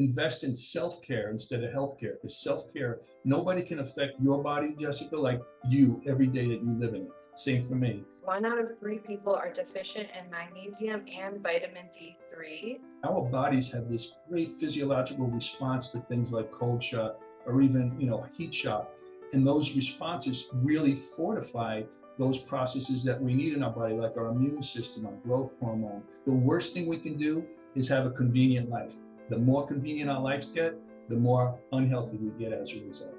invest in self-care instead of healthcare, because self-care, nobody can affect your body, Jessica, like you every day that you live in it. Same for me. 1 out of 3 people are deficient in magnesium and vitamin D3. Our bodies have this great physiological response to things like cold shock or even, heat shock. And those responses really fortify those processes that we need in our body, like our immune system, our growth hormone. The worst thing we can do is have a convenient life. The more convenient our lives get, the more unhealthy we get as a result.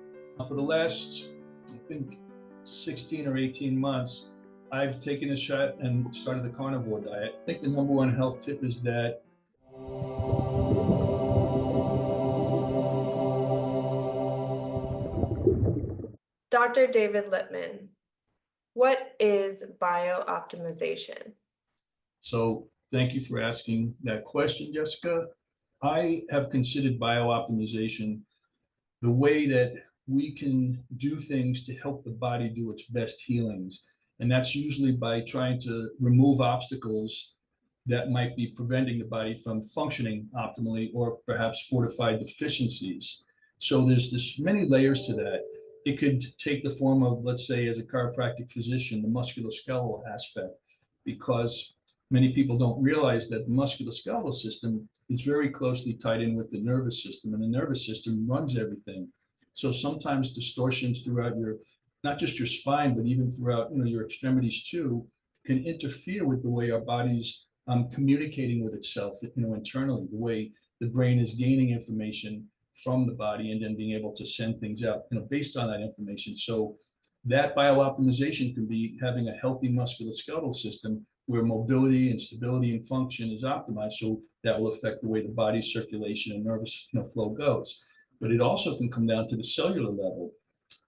For the last, I think, 16 or 18 months, I've taken a shot and started the carnivore diet. I think the number one health tip is that Dr. David Lippman, what is biooptimization? So thank you for asking that question, Jessica. I have considered biooptimization the way that we can do things to help the body do its best healings. And that's usually by trying to remove obstacles that might be preventing the body from functioning optimally or perhaps fortify deficiencies. So there's many layers to that. It could take the form of, let's say, as a chiropractic physician, the musculoskeletal aspect, because many people don't realize that the musculoskeletal system is very closely tied in with the nervous system, and the nervous system runs everything. So sometimes distortions throughout your, not just your spine, but even throughout, your extremities too, can interfere with the way our body's communicating with itself, internally, the way the brain is gaining information from the body and then being able to send things out, based on that information. So that biooptimization can be having a healthy musculoskeletal system where mobility and stability and function is optimized. So that will affect the way the body's circulation and nervous flow goes. But it also can come down to the cellular level.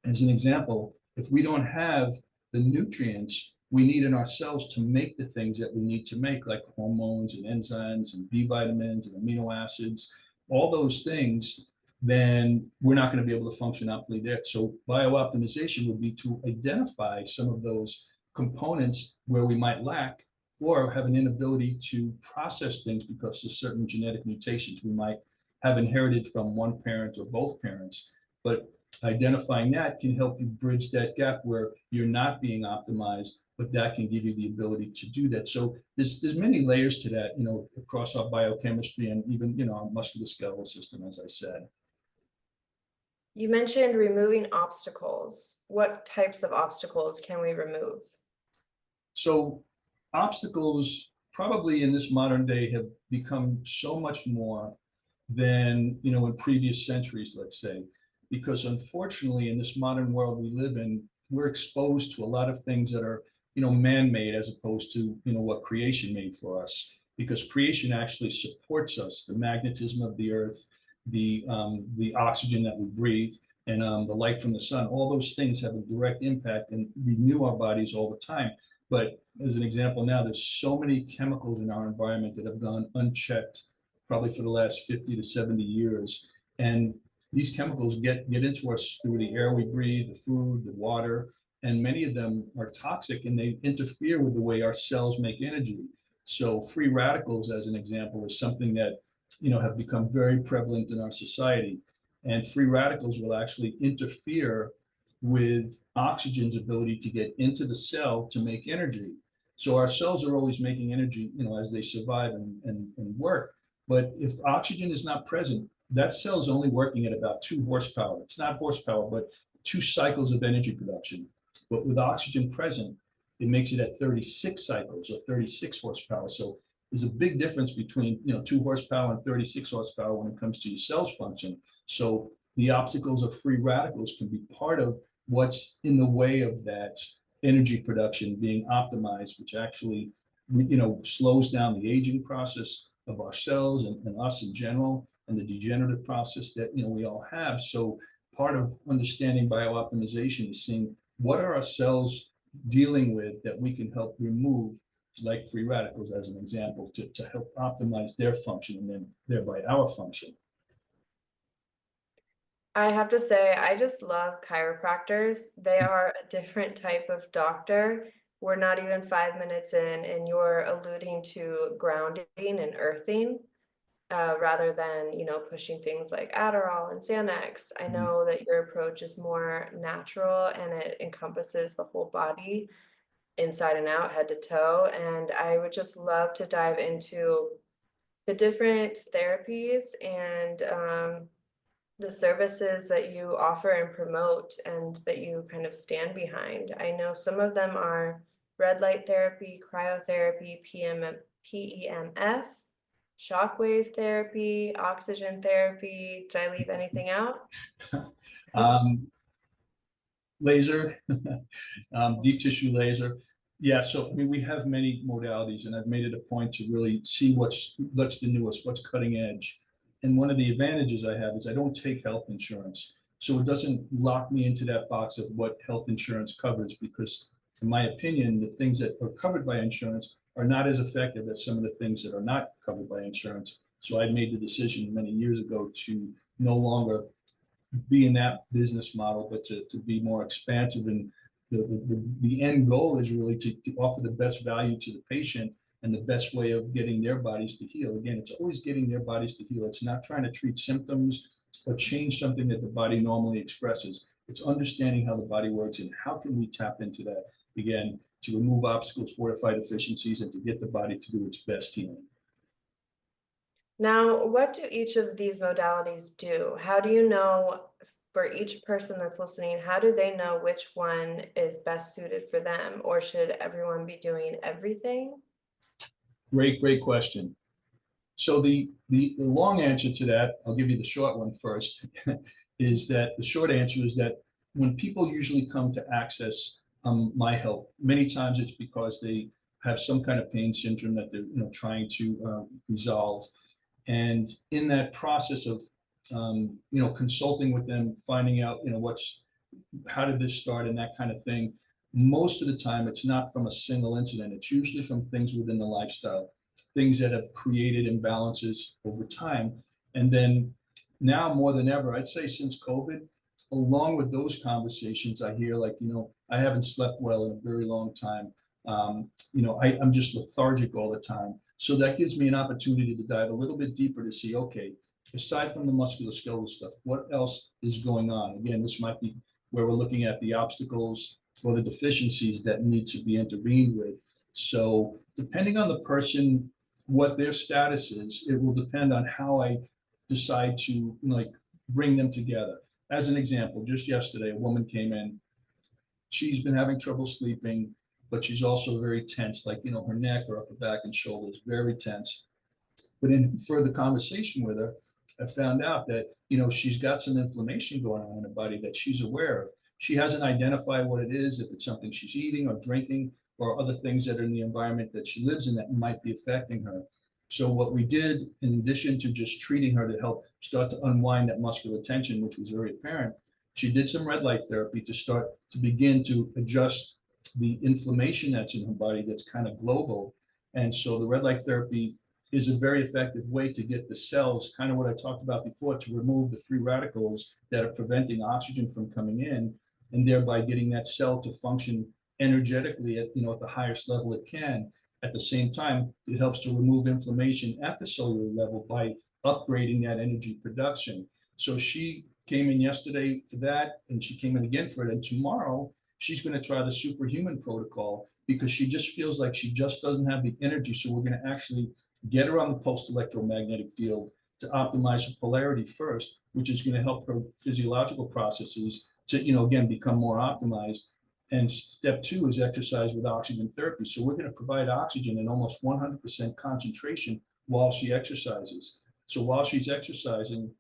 As an example, if we don't have the nutrients we need in our cells to make the things that we need to make, like hormones and enzymes and B vitamins and amino acids, all those things, then we're not going to be able to function optimally there. So biooptimization would be to identify some of those components where we might lack or have an inability to process things because of certain genetic mutations we might have inherited from one parent or both parents. But identifying that can help you bridge that gap where you're not being optimized, but that can give you the ability to do that. So there's many layers to that, across our biochemistry and even, our musculoskeletal system, as I said. You mentioned removing obstacles. What types of obstacles can we remove? So obstacles probably in this modern day have become so much more than, in previous centuries, let's say, because unfortunately in this modern world we live in, we're exposed to a lot of things that are, man-made as opposed to, what creation made for us, because creation actually supports us, the magnetism of the earth, the oxygen that we breathe, and the light from the sun. All those things have a direct impact and renew our bodies all the time. But as an example now, there's so many chemicals in our environment that have gone unchecked probably for the last 50 to 70 years. And these chemicals get into us through the air we breathe, the food, the water, and many of them are toxic and they interfere with the way our cells make energy. So free radicals, as an example, is something that, have become very prevalent in our society. And free radicals will actually interfere with oxygen's ability to get into the cell to make energy. So our cells are always making energy, as they survive and work. But if oxygen is not present, that cell is only working at about 2 horsepower. It's not horsepower, but 2 cycles of energy production. But with oxygen present, it makes it at 36 cycles or 36 horsepower. So there's a big difference between 2 horsepower and 36 horsepower when it comes to your cells function. So the obstacles of free radicals can be part of what's in the way of that energy production being optimized, which actually slows down the aging process of our cells and us in general, and the degenerative process that we all have. So part of understanding biooptimization is seeing what are our cells dealing with that we can help remove, like free radicals as an example, to help optimize their function and then thereby our function. I have to say, I just love chiropractors. They are a different type of doctor. We're not even 5 minutes in, and you're alluding to grounding and earthing. rather than, pushing things like Adderall and Xanax. I Mhm. know that your approach is more natural and it encompasses the whole body, inside and out, head to toe. And I would just love to dive into the different therapies and the services that you offer and promote and that you kind of stand behind. I know some of them are red light therapy, cryotherapy, PEMF, shockwave therapy, oxygen therapy. Did I leave anything out? Um, Laser, deep tissue laser. Yeah, so I mean, we have many modalities, and I've made it a point to really see what's the newest, what's cutting edge. And one of the advantages I have is I don't take health insurance, so it doesn't lock me into that box of what health insurance covers, because in my opinion, the things that are covered by insurance are not as effective as some of the things that are not covered by insurance. So I made the decision many years ago to no longer be in that business model, but to be more expansive. And the end goal is really to offer the best value to the patient and the best way of getting their bodies to heal. Again, it's always getting their bodies to heal. It's not trying to treat symptoms or change something that the body normally expresses. It's understanding how the body works and how can we tap into that, again, to remove obstacles, fortify deficiencies, and to get the body to do its best healing. Now, what do each of these modalities do? How do you know for each person that's listening, how do they know which one is best suited for them? Or should everyone be doing everything? Great question. So the long answer to that, I'll give you the short one first, is that the short answer is that when people usually come to access my help, many times it's because they have some kind of pain syndrome that they're trying to resolve. And in that process of consulting with them, finding out what's how did this start and that kind of thing, most of the time it's not from a single incident. It's usually from things within the lifestyle, things that have created imbalances over time. And then now more than ever, I'd say since COVID, along with those conversations, I hear like, I haven't slept well in a very long time. I'm just lethargic all the time. So that gives me an opportunity to dive a little bit deeper to see, okay, aside from the musculoskeletal stuff, what else is going on? Again, this might be where we're looking at the obstacles or the deficiencies that need to be intervened with. So depending on the person, what their status is, it will depend on how I decide to like bring them together. As an example, just yesterday, a woman came in. She's been having trouble sleeping, but she's also very tense, like, her neck or upper back and shoulders, very tense. But in further conversation with her, I found out that, she's got some inflammation going on in her body that she's aware of. She hasn't identified what it is, if it's something she's eating or drinking or other things that are in the environment that she lives in that might be affecting her. So what we did, in addition to just treating her to help start to unwind that muscular tension, which was very apparent, she did some red light therapy to start to begin to adjust the inflammation that's in her body that's kind of global. And so the red light therapy is a very effective way to get the cells, kind of what I talked about before, to remove the free radicals that are preventing oxygen from coming in, and thereby getting that cell to function energetically at at the highest level it can. At the same time, it helps to remove inflammation at the cellular level by upgrading that energy production. So she came in yesterday for that, and she came in again for it. And tomorrow, she's going to try the superhuman protocol because she just feels like she just doesn't have the energy. So we're going to actually get her on the pulsed electromagnetic field to optimize her polarity first, which is going to help her physiological processes to, again, become more optimized. And step two is exercise with oxygen therapy. So we're going to provide oxygen in almost 100% concentration while she exercises. So while she's exercising,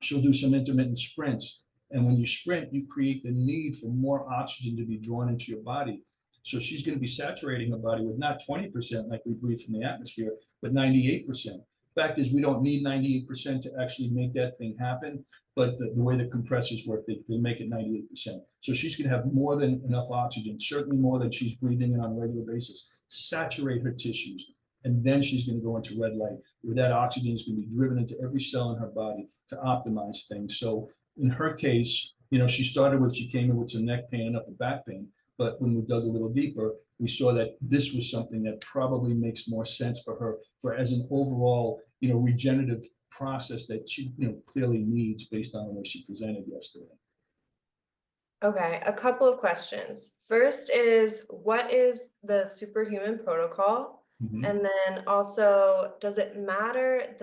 she'll do some intermittent sprints. And when you sprint, you create the need for more oxygen to be drawn into your body. So she's going to be saturating her body with not 20% like we breathe from the atmosphere, but 98%. Fact is, we don't need 98% to actually make that thing happen. But the way the compressors work, they make it 98%. So she's going to have more than enough oxygen, certainly more than she's breathing in on a regular basis. Saturate her tissues. And then she's going to go into red light, where that oxygen is going to be driven into every cell in her body to optimize things. So in her case, she came in with some neck pain and upper back pain. But when we dug a little deeper, we saw that this was something that probably makes more sense for her for as an overall, regenerative process that she, clearly needs based on the way she presented yesterday. Okay, a couple of questions. First is, what is the superhuman protocol? Mhm. And then also, does it matter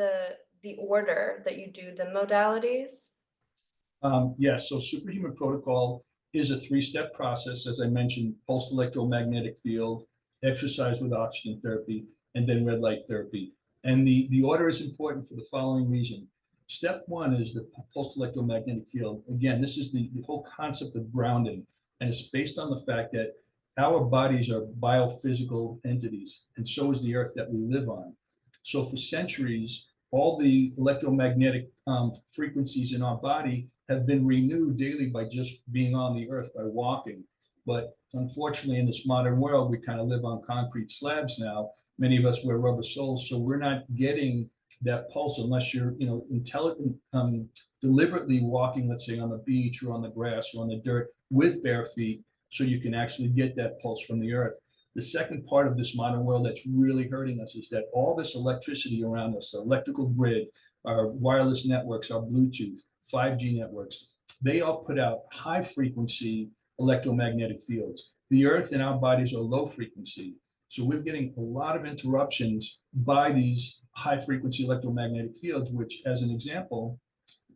the order that you do the modalities? Yes, so superhuman protocol is a three-step process, as I mentioned: pulsed electromagnetic field, exercise with oxygen therapy, and then red light therapy. And the order is important for the following reason. Step one is the pulsed electromagnetic field. Again, this is the whole concept of grounding, and it's based on the fact that our bodies are biophysical entities, and so is the earth that we live on. So for centuries, all the electromagnetic frequencies in our body have been renewed daily by just being on the earth, by walking. But unfortunately, in this modern world, we kind of live on concrete slabs now. Many of us wear rubber soles, so we're not getting that pulse unless you're, intelligent, deliberately walking, let's say, on the beach or on the grass or on the dirt with bare feet, so you can actually get that pulse from the earth. The second part of this modern world that's really hurting us is that all this electricity around us, the electrical grid, our wireless networks, our Bluetooth, 5G networks, they all put out high frequency electromagnetic fields. The earth and our bodies are low frequency. So we're getting a lot of interruptions by these high frequency electromagnetic fields, which, as an example,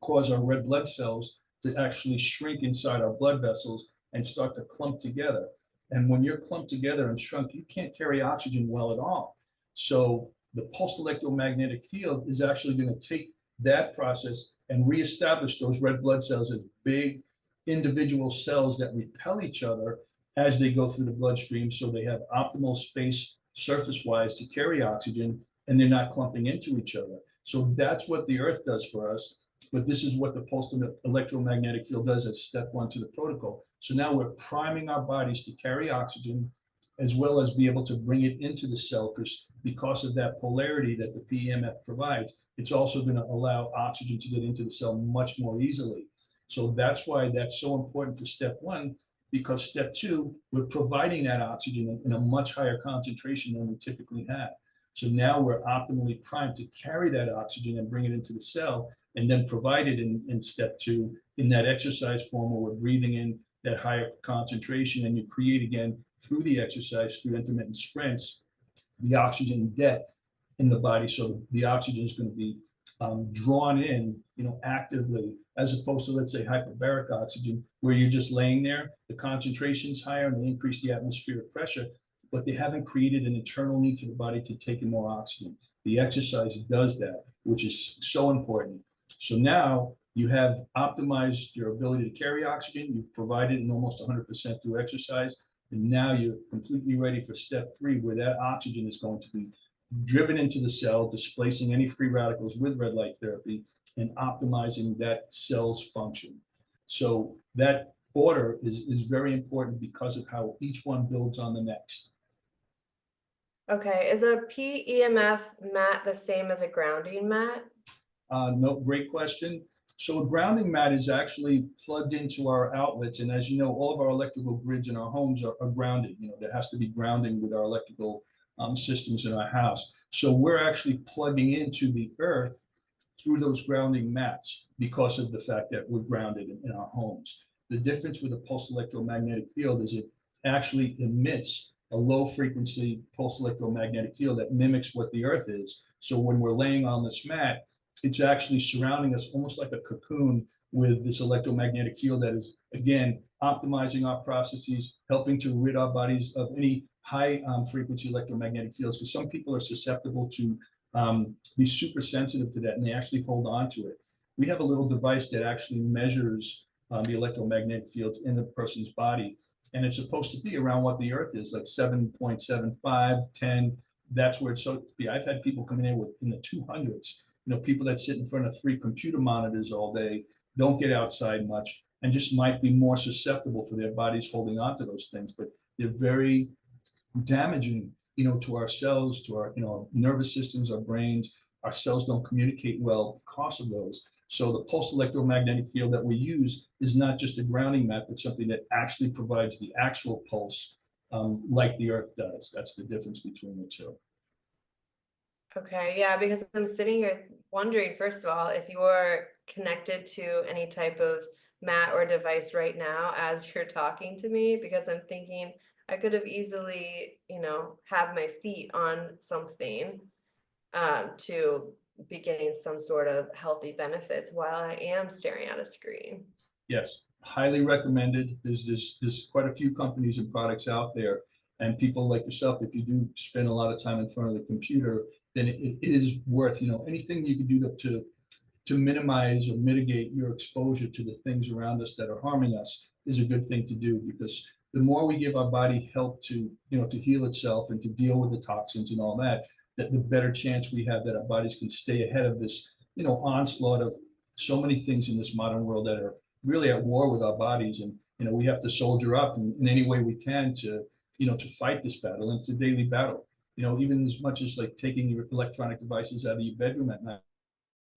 cause our red blood cells to actually shrink inside our blood vessels and start to clump together. And when you're clumped together and shrunk, you can't carry oxygen well at all. So the pulsed electromagnetic field is actually going to take that process and reestablish those red blood cells as big individual cells that repel each other as they go through the bloodstream, so they have optimal space surface-wise to carry oxygen, and they're not clumping into each other. So that's what the earth does for us. But this is what the pulsed electromagnetic field does as step one to the protocol. So now we're priming our bodies to carry oxygen, as well as be able to bring it into the cell, because of that polarity that the PEMF provides, it's also going to allow oxygen to get into the cell much more easily. So that's why that's so important for step one, because step two, we're providing that oxygen in a much higher concentration than we typically have. So now we're optimally primed to carry that oxygen and bring it into the cell, and then provide it in step two in that exercise form where we're breathing in that higher concentration, and you create again through the exercise, through intermittent sprints, the oxygen debt in the body. So the oxygen is going to be drawn in, actively, as opposed to, let's say, hyperbaric oxygen, where you're just laying there. The concentration's higher and they increase the atmospheric pressure, but they haven't created an internal need for the body to take in more oxygen. The exercise does that, which is so important. So now you have optimized your ability to carry oxygen. You've provided in almost 100% through exercise. And now you're completely ready for step three, where that oxygen is going to be driven into the cell, displacing any free radicals with red light therapy and optimizing that cell's function. So that order is very important because of how each one builds on the next. Okay, is a PEMF mat the same as a grounding mat? No, great question. So a grounding mat is actually plugged into our outlets. And as you know, all of our electrical grids in our homes are grounded. There has to be grounding with our electrical systems in our house. So we're actually plugging into the earth through those grounding mats because of the fact that we're grounded in our homes. The difference with a pulsed electromagnetic field is it actually emits a low frequency pulsed electromagnetic field that mimics what the earth is. So when we're laying on this mat, it's actually surrounding us almost like a cocoon with this electromagnetic field that is, again, optimizing our processes, helping to rid our bodies of any high frequency electromagnetic fields, because some people are susceptible to be super sensitive to that, and they actually hold on to it. We have a little device that actually measures the electromagnetic fields in the person's body, and it's supposed to be around what the earth is, like 7.75, 10. That's where it's supposed to be. I've had people coming in with in the 200s. People that sit in front of 3 computer monitors all day, don't get outside much, and just might be more susceptible for their bodies holding on to those things. But they're very damaging, to our cells, to our, nervous systems, our brains. Our cells don't communicate well because of those. So the pulsed electromagnetic field that we use is not just a grounding mat, but something that actually provides the actual pulse, like the earth does. That's the difference between the two. Okay, yeah, because I'm sitting here wondering, first of all, if you're connected to any type of mat or device right now as you're talking to me, because I'm thinking I could have easily, have my feet on something to be getting some sort of healthy benefits while I am staring at a screen. Yes, highly recommended. There's quite a few companies and products out there, and people like yourself, if you do spend a lot of time in front of the computer, then it is worth, anything you can do to minimize or mitigate your exposure to the things around us that are harming us is a good thing to do, because the more we give our body help to, to heal itself and to deal with the toxins and all that, that the better chance we have that our bodies can stay ahead of this, onslaught of so many things in this modern world that are really at war with our bodies. And, we have to soldier up in any way we can to, to fight this battle. And it's a daily battle, even as much as like taking your electronic devices out of your bedroom at night,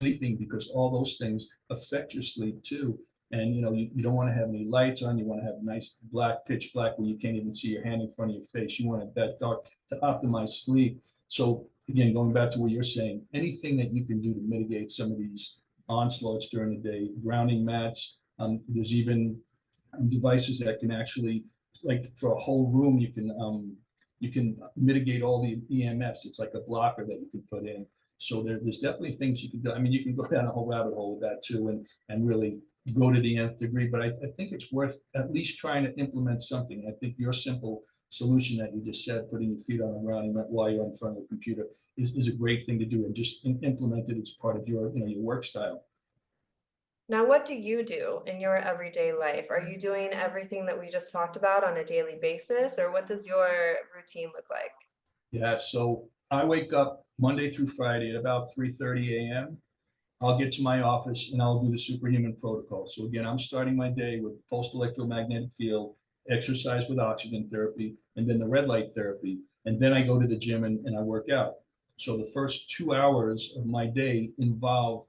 sleeping, because all those things affect your sleep too. And you don't want to have any lights on. You want to have nice black, pitch black, where you can't even see your hand in front of your face. You want it that dark to optimize sleep. So again, going back to what you're saying, anything that you can do to mitigate some of these onslaughts during the day, grounding mats. There's even devices that can actually, like for a whole room, you can mitigate all the EMFs. It's like a blocker that you can put in. So there's definitely things you can do. I mean, you can go down a whole rabbit hole with that too, and really go to the nth degree. But I think it's worth at least trying to implement something. I think your simple solution that you just said, putting your feet on the ground while you're in front of the computer, is a great thing to do, and just implement it as part of your, your work style. Now, what do you do in your everyday life? Are you doing everything that we just talked about on a daily basis, or what does your routine look like? Yeah, so I wake up Monday through Friday at about 3:30 a.m. I'll get to my office and I'll do the superhuman protocol. So again, I'm starting my day with pulsed electromagnetic field, exercise with oxygen therapy, and then the red light therapy. And then I go to the gym and I work out. So the first 2 hours of my day involve,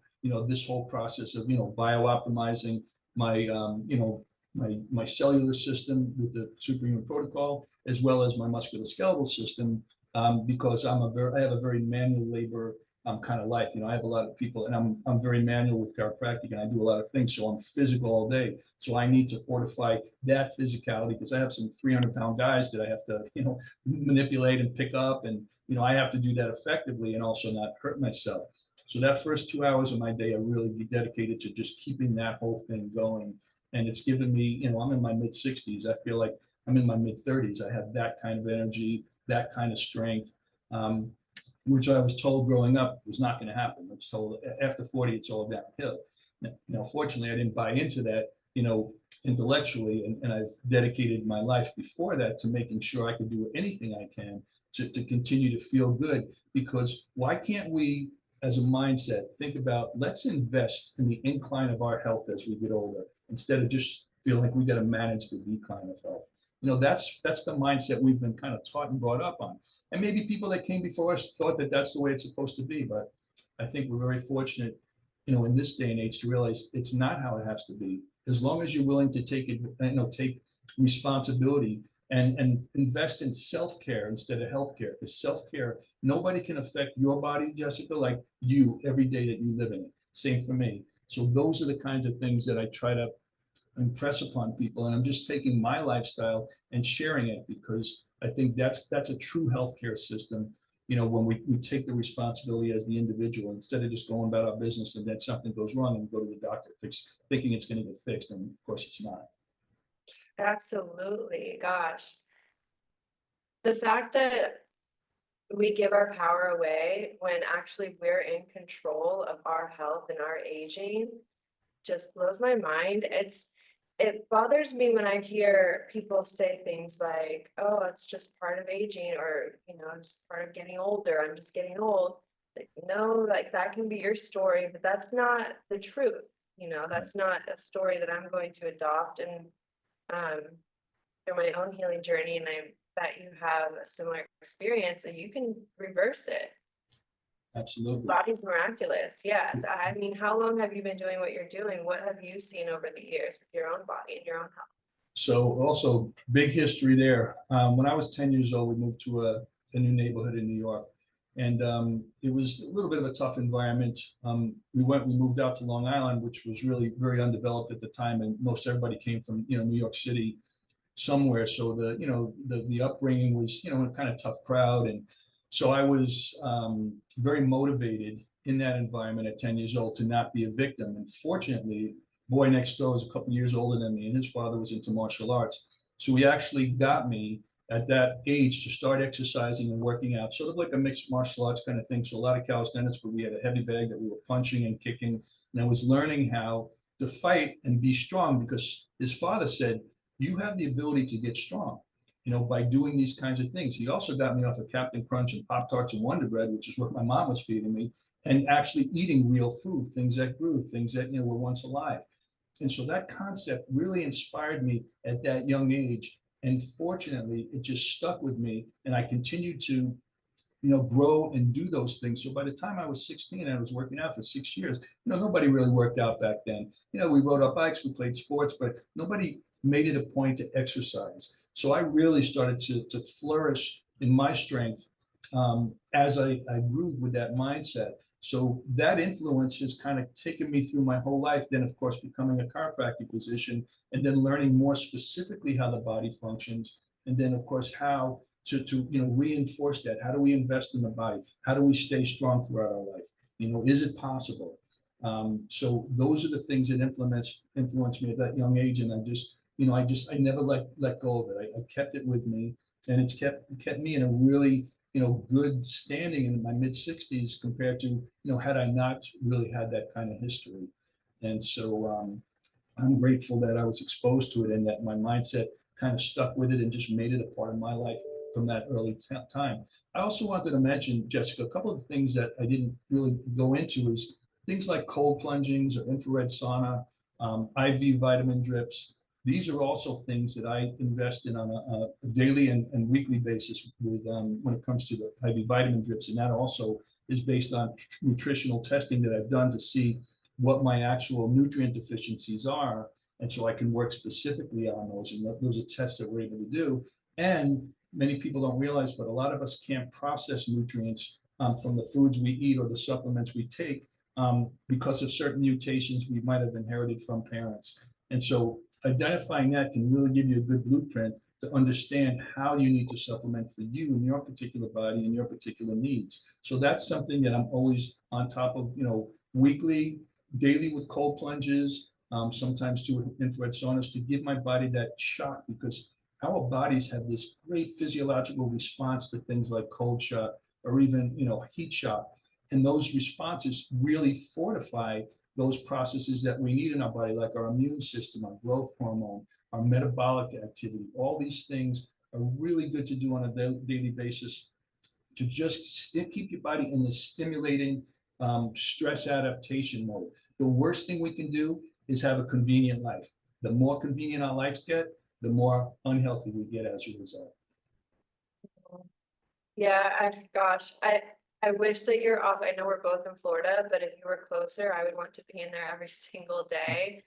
this whole process of, biooptimizing my, my cellular system with the superhuman protocol, as well as my musculoskeletal system, because I have a very manual labor kind of life. I have a lot of people, and I'm very manual with chiropractic, and I do a lot of things. So I'm physical all day. So I need to fortify that physicality, because I have some 300-pound guys that I have to, manipulate and pick up, and I have to do that effectively and also not hurt myself. So that first 2 hours of my day are really be dedicated to just keeping that whole thing going. And it's given me, I'm in my mid 60s. I feel like I'm in my mid 30s. I have that kind of energy, that kind of strength. Which I was told growing up was not going to happen. I was told after 40, it's all downhill. Fortunately, I didn't buy into that, intellectually, and I've dedicated my life before that to making sure I can do anything I can to continue to feel good. Because why can't we, as a mindset, think about, let's invest in the incline of our health as we get older, instead of just feeling like we got to manage the decline of health. That's the mindset we've been kind of taught and brought up on. And maybe people that came before us thought that that's the way it's supposed to be. But I think we're very fortunate, in this day and age, to realize it's not how it has to be. As long as you're willing to take it, take responsibility and invest in self-care instead of healthcare. Because self-care, nobody can affect your body, Jessica, like you every day that you live in it. Same for me. So those are the kinds of things that I try to impress upon people. And I'm just taking my lifestyle and sharing it, because I think that's a true healthcare system. When we take the responsibility as the individual, instead of just going about our business and then something goes wrong and go to the doctor thinking it's going to get fixed. And of course it's not. Absolutely. Gosh. The fact that we give our power away when actually we're in control of our health and our aging just blows my mind. It bothers me when I hear people say things like, "Oh, it's just part of aging," or "Just part of getting older. I'm just getting old." Like, no, like that can be your story, but that's not the truth. That's not a story that I'm going to adopt and um through my own healing journey, and I bet you have a similar experience that you can reverse it. Absolutely. Body's miraculous. Yes. I mean, how long have you been doing what you're doing? What have you seen over the years with your own body and your own health? So also big history there. When I was 10 years old, we moved to a new neighborhood in New York. And it was a little bit of a tough environment. We moved out to Long Island, which was really very undeveloped at the time, and most everybody came from New York City somewhere. So the upbringing was a kind of tough crowd, and so I was very motivated in that environment at 10 years old to not be a victim. And fortunately, boy next door was a couple years older than me, and his father was into martial arts. So he actually got me at that age to start exercising and working out, sort of like a mixed martial arts kind of thing. So a lot of calisthenics, but we had a heavy bag that we were punching and kicking. And I was learning how to fight and be strong because his father said, you have the ability to get strong, by doing these kinds of things. He also got me off of Captain Crunch and Pop Tarts and Wonder Bread, which is what my mom was feeding me, and actually eating real food, things that grew, things that were once alive. And so that concept really inspired me at that young age. And fortunately, it just stuck with me. And I continued to, grow and do those things. So by the time I was 16, I was working out for 6 years. Nobody really worked out back then. We rode our bikes, we played sports, but nobody made it a point to exercise. So I really started to flourish in my strength as I grew with that mindset. So that influence has kind of taken me through my whole life. Then, of course, becoming a chiropractic physician, and then learning more specifically how the body functions, and then, of course, how to reinforce that. How do we invest in the body? How do we stay strong throughout our life? Is it possible? So those are the things that influenced me at that young age, and I never let go of it. I kept it with me, and it's kept me in a really good standing in my mid 60s compared to had I not really had that kind of history. And so I'm grateful that I was exposed to it and that my mindset kind of stuck with it and just made it a part of my life from that early time. I also wanted to mention, Jessica, a couple of things that I didn't really go into is things like cold plungings or infrared sauna, IV vitamin drips. These are also things that I invest in on a daily and weekly basis with when it comes to the IV vitamin drips. And that also is based on nutritional testing that I've done to see what my actual nutrient deficiencies are. And so I can work specifically on those. And those are tests that we're able to do. And many people don't realize, but a lot of us can't process nutrients from the foods we eat or the supplements we take because of certain mutations we might have inherited from parents. And so identifying that can really give you a good blueprint to understand how you need to supplement for you and your particular body and your particular needs. So that's something that I'm always on top of, weekly, daily with cold plunges, sometimes too with infrared saunas to give my body that shock, because our bodies have this great physiological response to things like cold shock or even heat shock, and those responses really fortify those processes that we need in our body, like our immune system, our growth hormone, our metabolic activity. All these things are really good to do on a daily basis to just keep your body in the stimulating stress adaptation mode. The worst thing we can do is have a convenient life. The more convenient our lives get, the more unhealthy we get as a result. Yeah, gosh, I wish that you're off. I know we're both in Florida, but if you were closer, I would want to be in there every single day.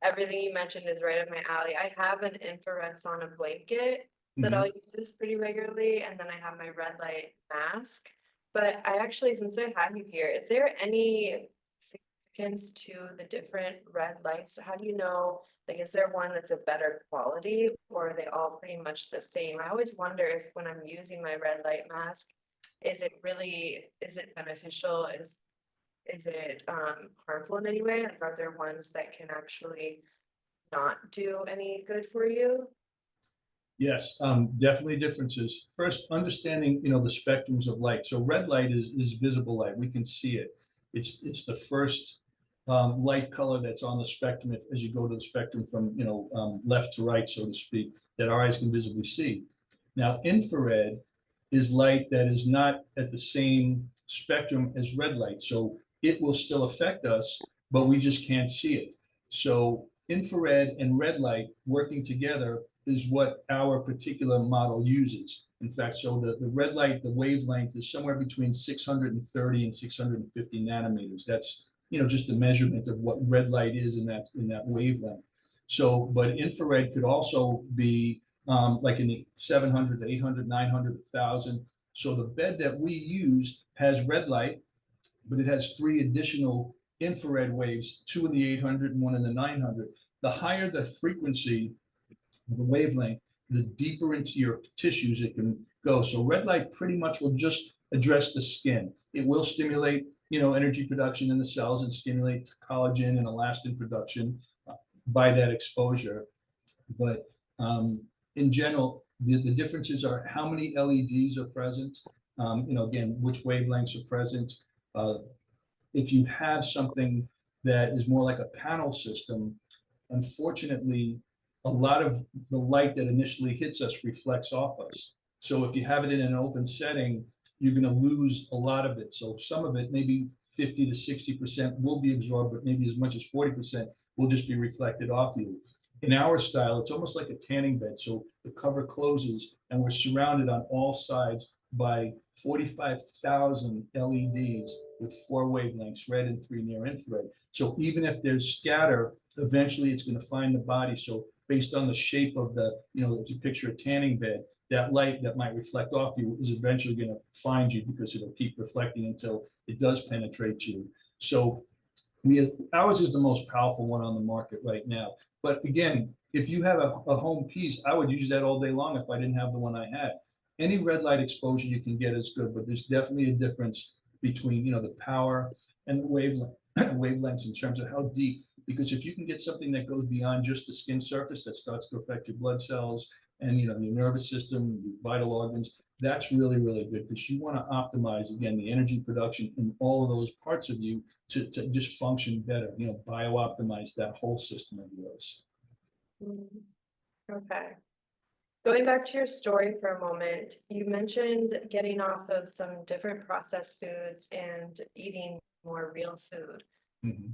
Everything you mentioned is right up my alley. I have an infrared sauna blanket that I'll use pretty regularly, and then I have my red light mask. But I actually, since I have you here, is there any significance to the different red lights? How do you know, like, is there one that's a better quality, or are they all pretty much the same? I always wonder if when I'm using my red light mask, is it beneficial? Is it harmful in any way? Like, are there ones that can actually not do any good for you? Yes, definitely differences. First, understanding the spectrums of light. So red light is visible light. We can see it. It's the first light color that's on the spectrum as you go to the spectrum from left to right, so to speak, that our eyes can visibly see. Now, infrared is light that is not at the same spectrum as red light, so it will still affect us, but we just can't see it. So infrared and red light working together is what our particular model uses. In fact, so the red light, the wavelength is somewhere between 630 and 650 nanometers. That's just the measurement of what red light is in that wavelength. So, but infrared could also be like in the 700 to 800, 900, 1,000. So the bed that we use has red light, but it has three additional infrared waves, two in the 800 and one in the 900. The higher the frequency, the wavelength, the deeper into your tissues it can go. So red light pretty much will just address the skin. It will stimulate, energy production in the cells and stimulate collagen and elastin production by that exposure. But in general, the differences are how many LEDs are present, again, which wavelengths are present. Uh, if you have something that is more like a panel system, unfortunately, a lot of the light that initially hits us reflects off us. So if you have it in an open setting, you're going to lose a lot of it. So some of it, maybe 50 to 60% will be absorbed, but maybe as much as 40% will just be reflected off you. In our style, it's almost like a tanning bed. So the cover closes and we're surrounded on all sides by 45,000 LEDs with 4 wavelengths, red and 3 near infrared. So even if there's scatter, eventually it's going to find the body. So based on the shape of the, if you picture a tanning bed, that light that might reflect off you is eventually going to find you because it'll keep reflecting until it does penetrate you. So ours is the most powerful one on the market right now. But again, if you have a home piece, I would use that all day long if I didn't have the one I had. Any red light exposure you can get is good, but there's definitely a difference between the power and the wavelengths in terms of how deep. Because if you can get something that goes beyond just the skin surface that starts to affect your blood cells and your nervous system, your vital organs, that's really, really good because you want to optimize again the energy production in all of those parts of you to just function better, bio-optimize that whole system of yours. Okay. Going back to your story for a moment, you mentioned getting off of some different processed foods and eating more real food.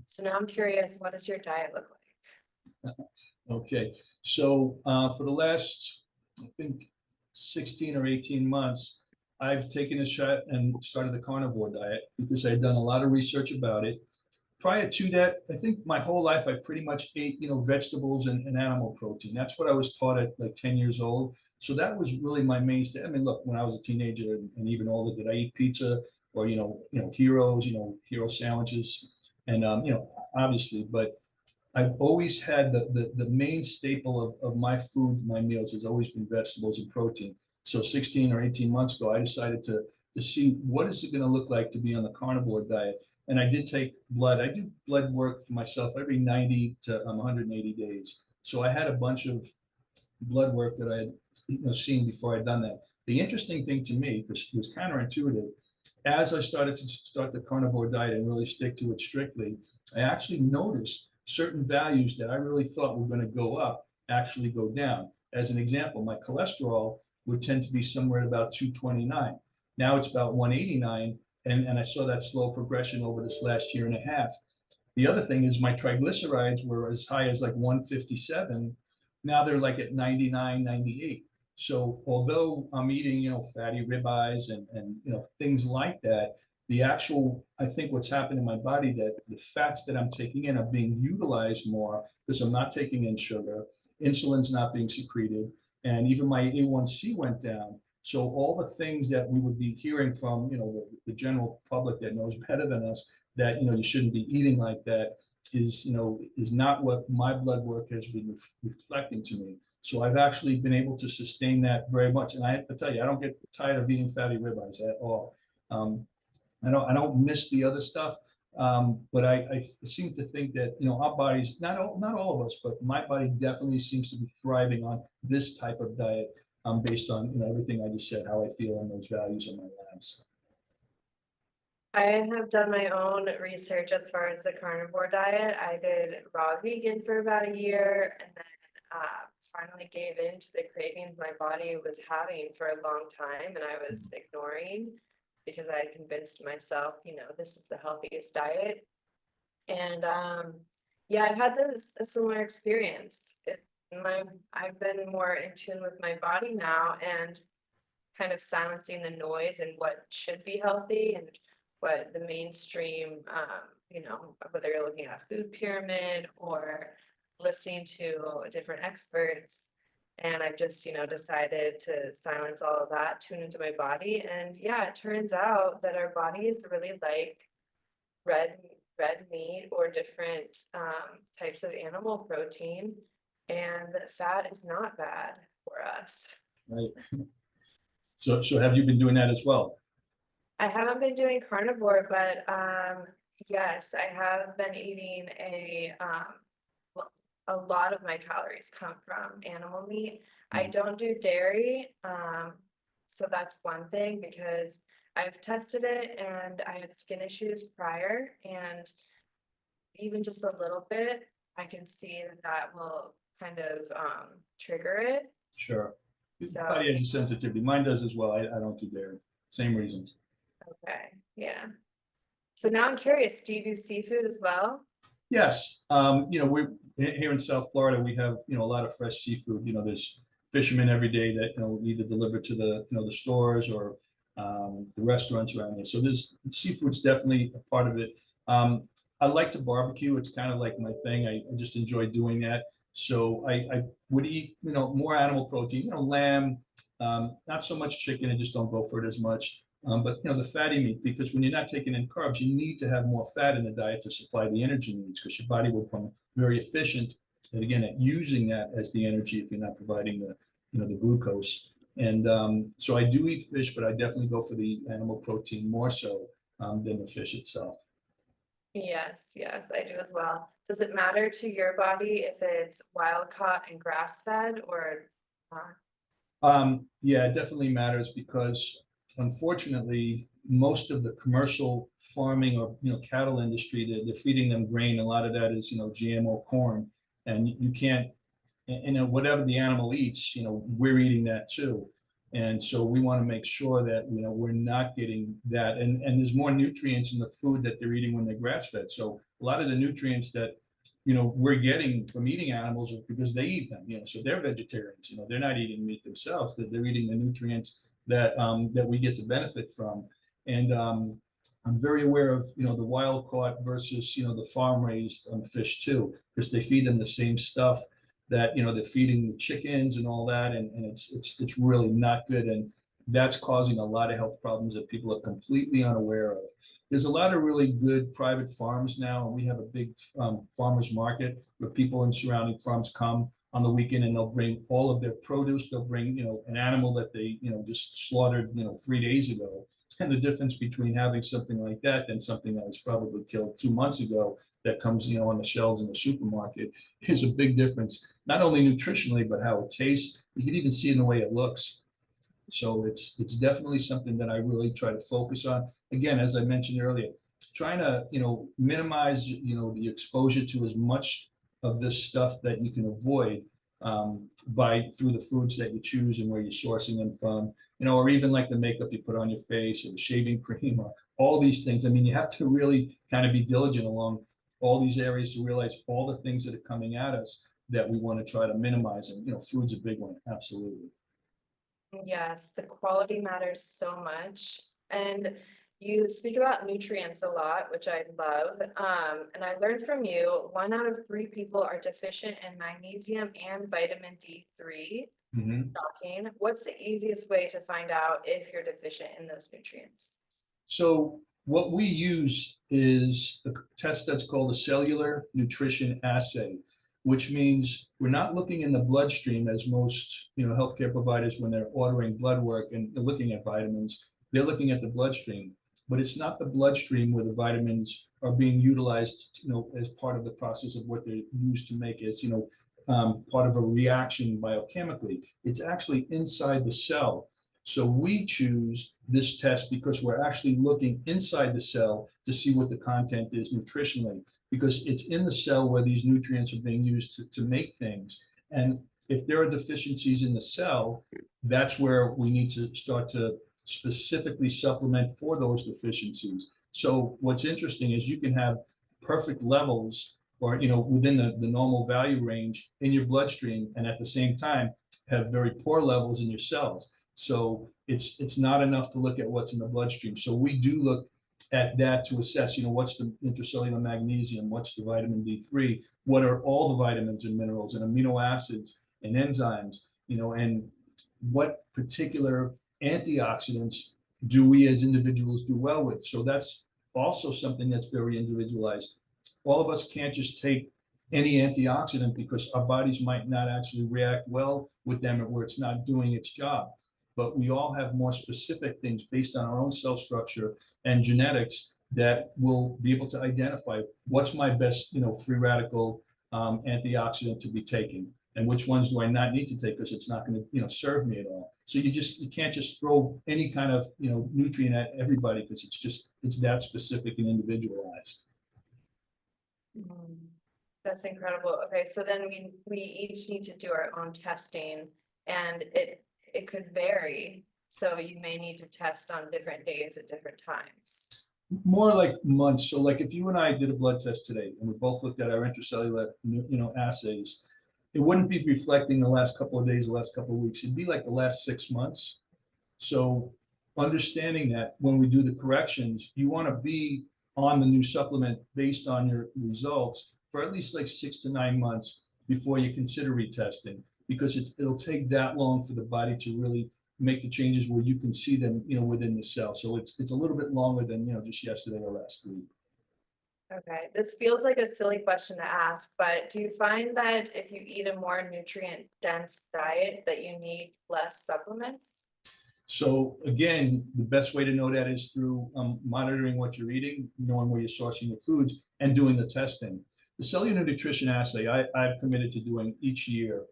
So now I'm curious, what does your diet look like? Okay, so for the last, I think, 16 or 18 months, I've taken a shot and started the carnivore diet because I'd done a lot of research about it. Prior to that, I think my whole life I pretty much ate, vegetables and animal protein. That's what I was taught at like 10 years old. So that was really my mainstay. I mean, look, when I was a teenager and even older, did I eat pizza or Heroes, Hero sandwiches, and obviously, but I've always had the main staple of my food, my meals has always been vegetables and protein. So 16 or 18 months ago, I decided to see what is it going to look like to be on the carnivore diet. And I did take blood. I do blood work for myself every 90 to 180 days. So I had a bunch of blood work that I had seen before I'd done that. The interesting thing to me, because it was counterintuitive, as I started to start the carnivore diet and really stick to it strictly, I actually noticed certain values that I really thought were going to go up actually go down. As an example, my cholesterol would tend to be somewhere about 229. Now it's about 189, and I saw that slow progression over this last year and a half. The other thing is my triglycerides were as high as like 157. Now they're like at 99, 98. So although I'm eating, fatty ribeyes and things like that, the actual, I think what's happened in my body that the fats that I'm taking in are being utilized more because I'm not taking in sugar, insulin's not being secreted, and even my A1C went down. So all the things that we would be hearing from, the general public that knows better than us, that, you shouldn't be eating like that is not what my blood work has been reflecting to me. So I've actually been able to sustain that very much. And I have to tell you, I don't get tired of eating fatty ribeyes at all. I don't miss the other stuff. But I seem to think that, our bodies, not all of us, but my body definitely seems to be thriving on this type of diet, based on, everything I just said, how I feel and those values in my labs. I have done my own research as far as the carnivore diet. I did raw vegan for about a year and then finally gave in to the cravings my body was having for a long time and I was ignoring because I had convinced myself, this is the healthiest diet. And yeah, I've had a similar experience. I've been more in tune with my body now and kind of silencing the noise and what should be healthy and what the mainstream, whether you're looking at a food pyramid or listening to different experts, And I've just, decided to silence all of that, tune into my body. And yeah, it turns out that our bodies really like red red meat or different types of animal protein, and that fat is not bad for us. Right. So have you been doing that as well? I haven't been doing carnivore, but yes, I have been eating a lot of my calories come from animal meat. I don't do dairy, so that's one thing because I've tested it and I had skin issues prior, and even just a little bit, I can see that that will kind of trigger it. Sure. Your So, body has a sensitivity. Mine does as well. I don't do dairy. Same reasons. okay, yeah. So now I'm curious, do you do seafood as well? Yes, we're here in South Florida. We have a lot of fresh seafood. There's fishermen every day that either deliver to the stores or the restaurants around here. So there's seafood's definitely a part of it. I like to barbecue. It's kind of like my thing. I just enjoy doing that. So I would eat more animal protein. Lamb, not so much chicken. I just don't go for it as much. But the fatty meat, because when you're not taking in carbs, you need to have more fat in the diet to supply the energy needs, because your body will become very efficient, and again, at using that as the energy if you're not providing the glucose. And so I do eat fish, but I definitely go for the animal protein more so than the fish itself. Yes, yes, I do as well. Does it matter to your body if it's wild caught and grass fed or not? Yeah, it definitely matters because unfortunately, most of the commercial farming or cattle industry, they're feeding them grain. A lot of that is GMO corn, and you can't, whatever the animal eats, we're eating that too. And so we want to make sure that we're not getting that, and there's more nutrients in the food that they're eating when they're grass fed. So a lot of the nutrients that we're getting from eating animals are because they eat them. So they're vegetarians. They're not eating meat themselves. They're eating the nutrients that we get to benefit from. And I'm very aware of the wild caught versus the farm raised fish too, because they feed them the same stuff that they're feeding the chickens and all that, and it's really not good, and that's causing a lot of health problems that people are completely unaware of. There's a lot of really good private farms now, and we have a big farmers market where people in surrounding farms come on the weekend, and they'll bring all of their produce. They'll bring an animal that they just slaughtered 3 days ago. And the difference between having something like that and something that was probably killed 2 months ago that comes on the shelves in the supermarket is a big difference, not only nutritionally but how it tastes. You can even see in the way it looks. So it's definitely something that I really try to focus on. Again, as I mentioned earlier, trying to minimize the exposure to as much of this stuff that you can avoid by through the foods that you choose and where you're sourcing them from, or even like the makeup you put on your face or the shaving cream or all these things. I mean, you have to really kind of be diligent along all these areas to realize all the things that are coming at us that we want to try to minimize. And food's a big one, absolutely. Yes, the quality matters so much. And you speak about nutrients a lot, which I love. And I learned from you, 1 out of 3 people are deficient in magnesium and vitamin D3. Mhm. Shocking. What's the easiest way to find out if you're deficient in those nutrients? So what we use is a test that's called a cellular nutrition assay, which means we're not looking in the bloodstream as most healthcare providers when they're ordering blood work and they're looking at vitamins. They're looking at the bloodstream, but it's not the bloodstream where the vitamins are being utilized, as part of the process of what they're used to make as part of a reaction biochemically. It's actually inside the cell. So we choose this test because we're actually looking inside the cell to see what the content is nutritionally, because it's in the cell where these nutrients are being used to make things. And if there are deficiencies in the cell, that's where we need to start to specifically supplement for those deficiencies. So what's interesting is you can have perfect levels or within the normal value range in your bloodstream, and at the same time have very poor levels in your cells. So it's not enough to look at what's in the bloodstream. So we do look at that to assess, what's the intracellular magnesium, what's the vitamin D3, what are all the vitamins and minerals and amino acids and enzymes. and what particular antioxidants do we as individuals do well with. So that's also something that's very individualized. All of us can't just take any antioxidant because our bodies might not actually react well with them where it's not doing its job. But we all have more specific things based on our own cell structure and genetics that will be able to identify what's my best, free radical antioxidant to be taking, and which ones do I not need to take because it's not going to, serve me at all. So you can't just throw any kind of, nutrient at everybody because it's that specific and individualized. That's incredible. Okay, so then we each need to do our own testing, and it could vary. So you may need to test on different days at different times. More like months. So like if you and I did a blood test today and we both looked at our intracellular, assays, it wouldn't be reflecting the last couple of days, the last couple of weeks. It'd be like the last 6 months. So understanding that when we do the corrections, you want to be on the new supplement based on your results for at least like 6 to 9 months before you consider retesting, because it'll take that long for the body to really make the changes where you can see them, within the cell. So it's a little bit longer than, just yesterday or last week. Okay, this feels like a silly question to ask, but do you find that if you eat a more nutrient dense diet that you need less supplements? So again, the best way to know that is through monitoring what you're eating, knowing where you're sourcing your foods, and doing the testing. The cellular nutrition assay I've committed to doing each year.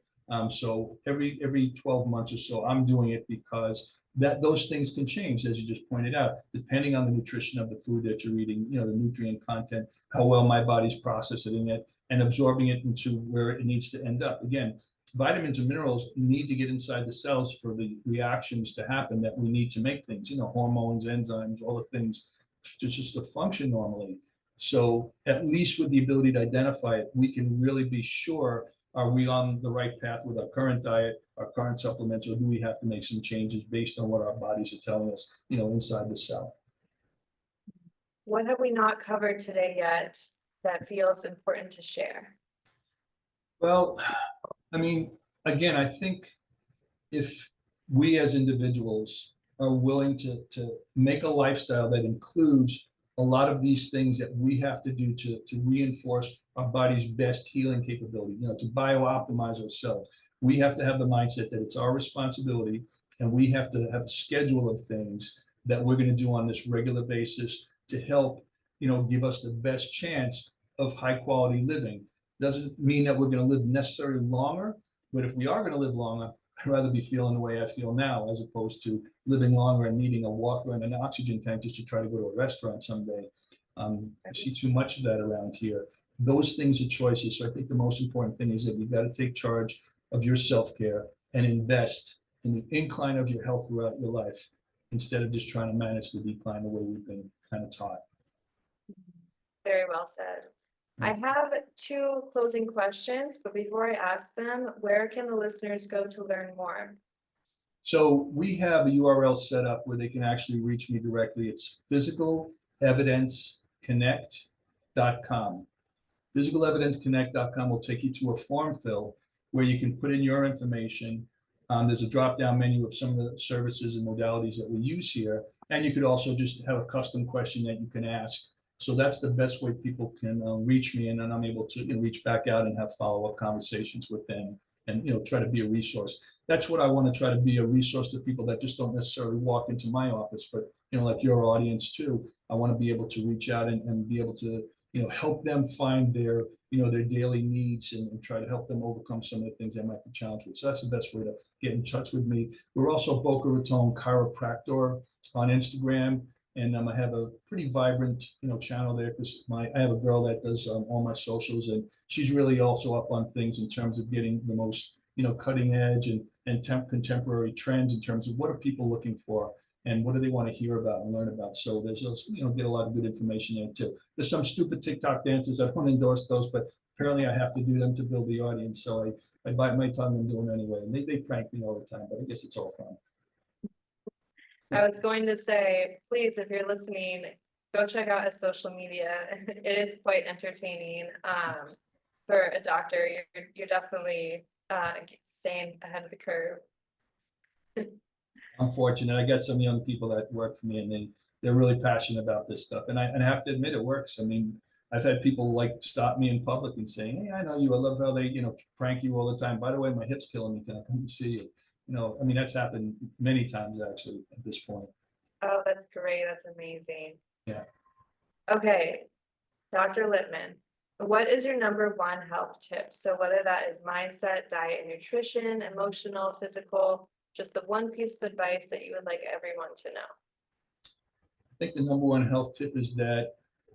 So every 12 months or so, I'm doing it because those things can change, as you just pointed out, depending on the nutrition of the food that you're eating, the nutrient content, how well my body's processing it and absorbing it into where it needs to end up. Again, vitamins and minerals need to get inside the cells for the reactions to happen that we need to make things, hormones, enzymes, all the things just to function normally. So at least with the ability to identify it, we can really be sure, are we on the right path with our current diet, our current supplements, or do we have to make some changes based on what our bodies are telling us, inside the cell? What have we not covered today yet that feels important to share? Well, I mean, again, I think if we as individuals are willing to make a lifestyle that includes a lot of these things that we have to do to reinforce our body's best healing capability, to bio-optimize ourselves, we have to have the mindset that it's our responsibility, and we have to have a schedule of things that we're going to do on this regular basis to help, give us the best chance of high quality living. Doesn't mean that we're going to live necessarily longer, but if we are going to live longer, I'd rather be feeling the way I feel now as opposed to living longer and needing a walker and an oxygen tank just to try to go to a restaurant someday. I see too much of that around here. Those things are choices. So I think the most important thing is that you've got to take charge of your self-care and invest in the incline of your health throughout your life instead of just trying to manage the decline the way we've been kind of taught. Very well said. I have 2 closing questions, but before I ask them, where can the listeners go to learn more? So we have a URL set up where they can actually reach me directly. It's physicalevidenceconnect.com. Physicalevidenceconnect.com will take you to a form fill where you can put in your information. There's a drop-down menu of some of the services and modalities that we use here. And you could also just have a custom question that you can ask. So that's the best way people can reach me, and then I'm able to reach back out and have follow-up conversations with them and try to be a resource. That's what I want to try to be, a resource to people that just don't necessarily walk into my office, but like your audience too. I want to be able to reach out and be able to help them find their their daily needs and try to help them overcome some of the things they might be challenged with. So that's the best way to get in touch with me. We're also Boca Raton Chiropractor on Instagram. And I have a pretty vibrant, channel there because I have a girl that does all my socials, and she's really also up on things in terms of getting the most, cutting edge and contemporary trends in terms of what are people looking for and what do they want to hear about and learn about. So there's those, get a lot of good information there too. There's some stupid TikTok dances. I don't endorse those, but apparently I have to do them to build the audience. So I bite my tongue and do them anyway. And they prank me all the time, but I guess it's all fun. I was going to say, please, if you're listening, go check out his social media. It is quite entertaining. For a doctor, you're definitely staying ahead of the curve. I'm fortunate. I got some young people that work for me, and they're really passionate about this stuff. And I have to admit, it works. I mean, I've had people like stop me in public and saying, "Hey, I know you. I love how they, prank you all the time. By the way, my hip's killing me. Can I come and see you?" I mean, that's happened many times actually at this point. Oh, that's great. That's amazing. Yeah. Okay, Dr. Lippman, what is your number one health tip? So whether that is mindset, diet, and nutrition, emotional, physical, just the one piece of advice that you would like everyone to know. I think the number one health tip is that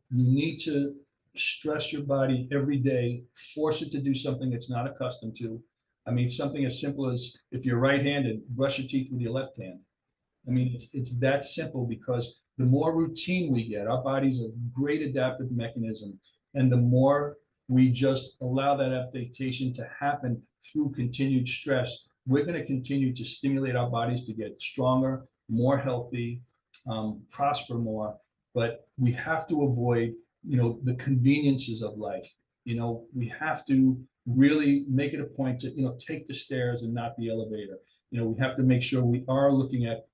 you need to stress your body every day, force it to do something it's not accustomed to. I mean, something as simple as if you're right-handed, brush your teeth with your left hand. I mean, it's that simple, because the more routine we get, our body's a great adaptive mechanism, and the more we just allow that adaptation to happen through continued stress, we're going to continue to stimulate our bodies to get stronger, more healthy, prosper more. But we have to avoid, the conveniences of life. We have to really make it a point to, take the stairs and not the elevator. We have to make sure we are looking at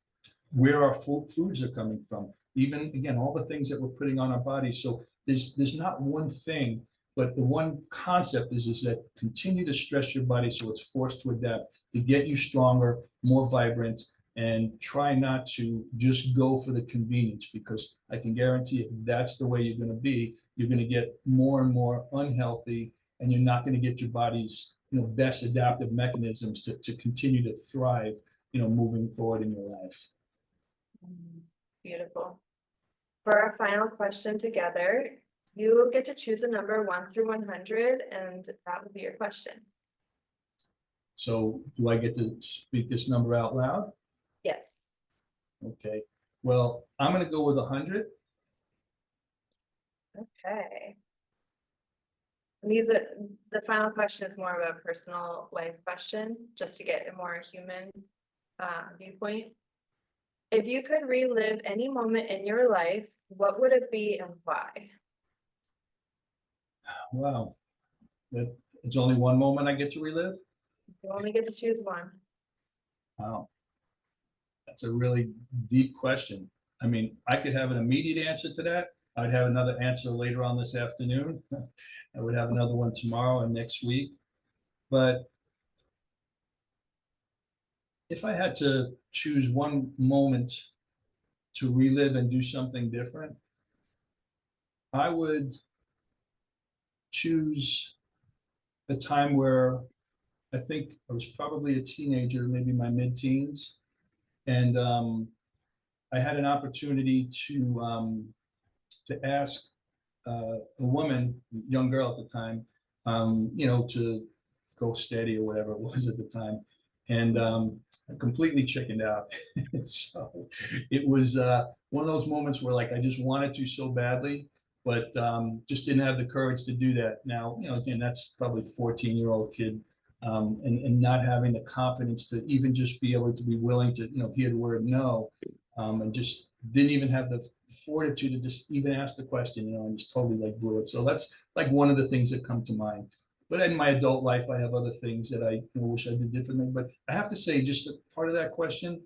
where our foods are coming from, even again, all the things that we're putting on our bodies. So there's not one thing, but the one concept is that continue to stress your body so it's forced to adapt, to get you stronger, more vibrant, and try not to just go for the convenience, because I can guarantee if that's the way you're going to be, you're going to get more and more unhealthy, and you're not going to get your body's best adaptive mechanisms to continue to thrive, moving forward in your life. Beautiful. For our final question together, you get to choose a number 1 through 100, and that will be your question. So do I get to speak this number out loud? Yes. Okay. Well, I'm going to go with 100. Okay. The final question is more of a personal life question, just to get a more human viewpoint. If you could relive any moment in your life, what would it be and why? Wow. It's only one moment I get to relive? You only get to choose one. Wow. That's a really deep question. I mean, I could have an immediate answer to that. I'd have another answer later on this afternoon. I would have another one tomorrow and next week. But if I had to choose one moment to relive and do something different, I would choose a time where I think I was probably a teenager, maybe my mid-teens, and I had an opportunity to ask a woman, young girl at the time, to go steady or whatever it was at the time, and I completely chickened out. So it was one of those moments where like I just wanted to so badly, but just didn't have the courage to do that. Now, again, that's probably 14-year-old kid, and not having the confidence to even just be able to be willing to, hear the word no, and just didn't even have the fortitude to just even ask the question, and just totally like blew it. So that's like one of the things that come to mind. But in my adult life, I have other things that I wish I did differently. But I have to say, just a part of that question,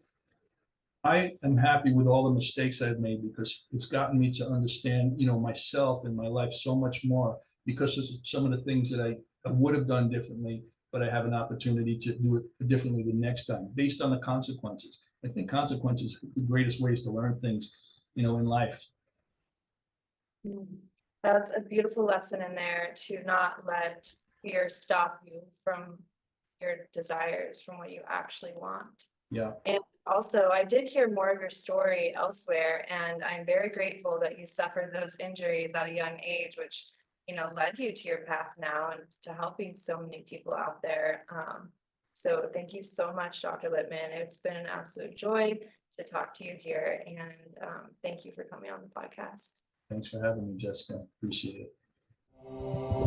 I am happy with all the mistakes I've made, because it's gotten me to understand, myself and my life so much more, because of some of the things that I would have done differently, but I have an opportunity to do it differently the next time based on the consequences. I think consequences are the greatest ways to learn things, in life. That's a beautiful lesson in there, to not let fear stop you from your desires, from what you actually want. Yeah. And also, I did hear more of your story elsewhere, and I'm very grateful that you suffered those injuries at a young age, which, led you to your path now and to helping so many people out there. So thank you so much, Dr. Lippman. It's been an absolute joy to talk to you here, and thank you for coming on the podcast. Thanks for having me, Jessica. Appreciate it.